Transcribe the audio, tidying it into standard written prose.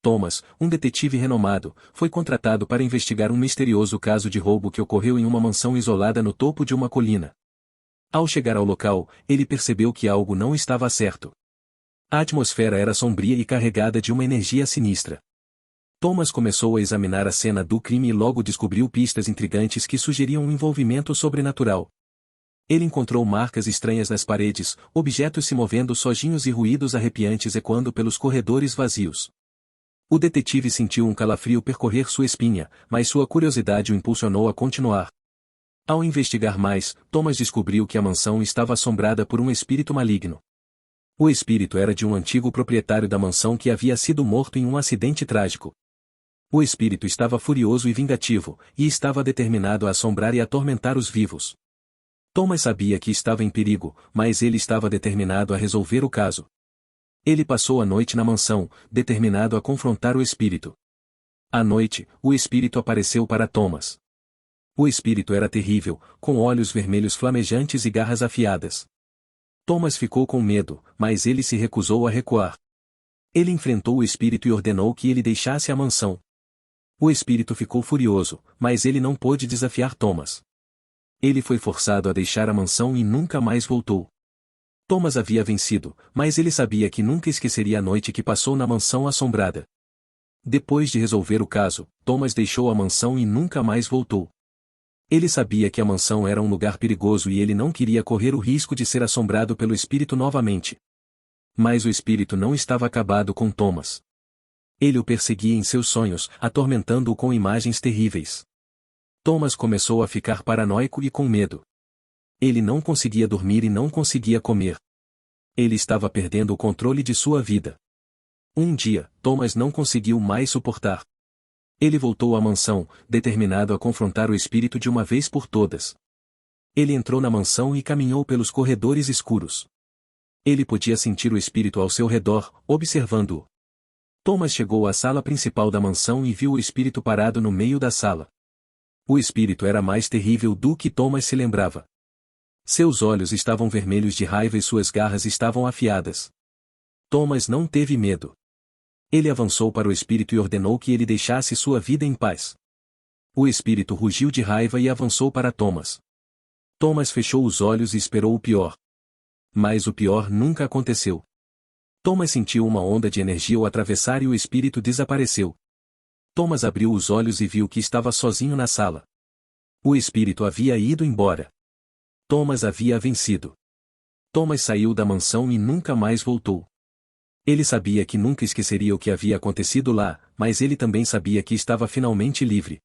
Thomas, um detetive renomado, foi contratado para investigar um misterioso caso de roubo que ocorreu em uma mansão isolada no topo de uma colina. Ao chegar ao local, ele percebeu que algo não estava certo. A atmosfera era sombria e carregada de uma energia sinistra. Thomas começou a examinar a cena do crime e logo descobriu pistas intrigantes que sugeriam um envolvimento sobrenatural. Ele encontrou marcas estranhas nas paredes, objetos se movendo sozinhos e ruídos arrepiantes ecoando pelos corredores vazios. O detetive sentiu um calafrio percorrer sua espinha, mas sua curiosidade o impulsionou a continuar. Ao investigar mais, Thomas descobriu que a mansão estava assombrada por um espírito maligno. O espírito era de um antigo proprietário da mansão que havia sido morto em um acidente trágico. O espírito estava furioso e vingativo, e estava determinado a assombrar e atormentar os vivos. Thomas sabia que estava em perigo, mas ele estava determinado a resolver o caso. Ele passou a noite na mansão, determinado a confrontar o espírito. À noite, o espírito apareceu para Thomas. O espírito era terrível, com olhos vermelhos flamejantes e garras afiadas. Thomas ficou com medo, mas ele se recusou a recuar. Ele enfrentou o espírito e ordenou que ele deixasse a mansão. O espírito ficou furioso, mas ele não pôde desafiar Thomas. Ele foi forçado a deixar a mansão e nunca mais voltou. Thomas havia vencido, mas ele sabia que nunca esqueceria a noite que passou na mansão assombrada. Depois de resolver o caso, Thomas deixou a mansão e nunca mais voltou. Ele sabia que a mansão era um lugar perigoso e ele não queria correr o risco de ser assombrado pelo espírito novamente. Mas o espírito não estava acabado com Thomas. Ele o perseguia em seus sonhos, atormentando-o com imagens terríveis. Thomas começou a ficar paranoico e com medo. Ele não conseguia dormir e não conseguia comer. Ele estava perdendo o controle de sua vida. Um dia, Thomas não conseguiu mais suportar. Ele voltou à mansão, determinado a confrontar o espírito de uma vez por todas. Ele entrou na mansão e caminhou pelos corredores escuros. Ele podia sentir o espírito ao seu redor, observando-o. Thomas chegou à sala principal da mansão e viu o espírito parado no meio da sala. O espírito era mais terrível do que Thomas se lembrava. Seus olhos estavam vermelhos de raiva e suas garras estavam afiadas. Thomas não teve medo. Ele avançou para o espírito e ordenou que ele deixasse sua vida em paz. O espírito rugiu de raiva e avançou para Thomas. Thomas fechou os olhos e esperou o pior. Mas o pior nunca aconteceu. Thomas sentiu uma onda de energia o atravessar e o espírito desapareceu. Thomas abriu os olhos e viu que estava sozinho na sala. O espírito havia ido embora. Thomas havia vencido. Thomas saiu da mansão e nunca mais voltou. Ele sabia que nunca esqueceria o que havia acontecido lá, mas ele também sabia que estava finalmente livre.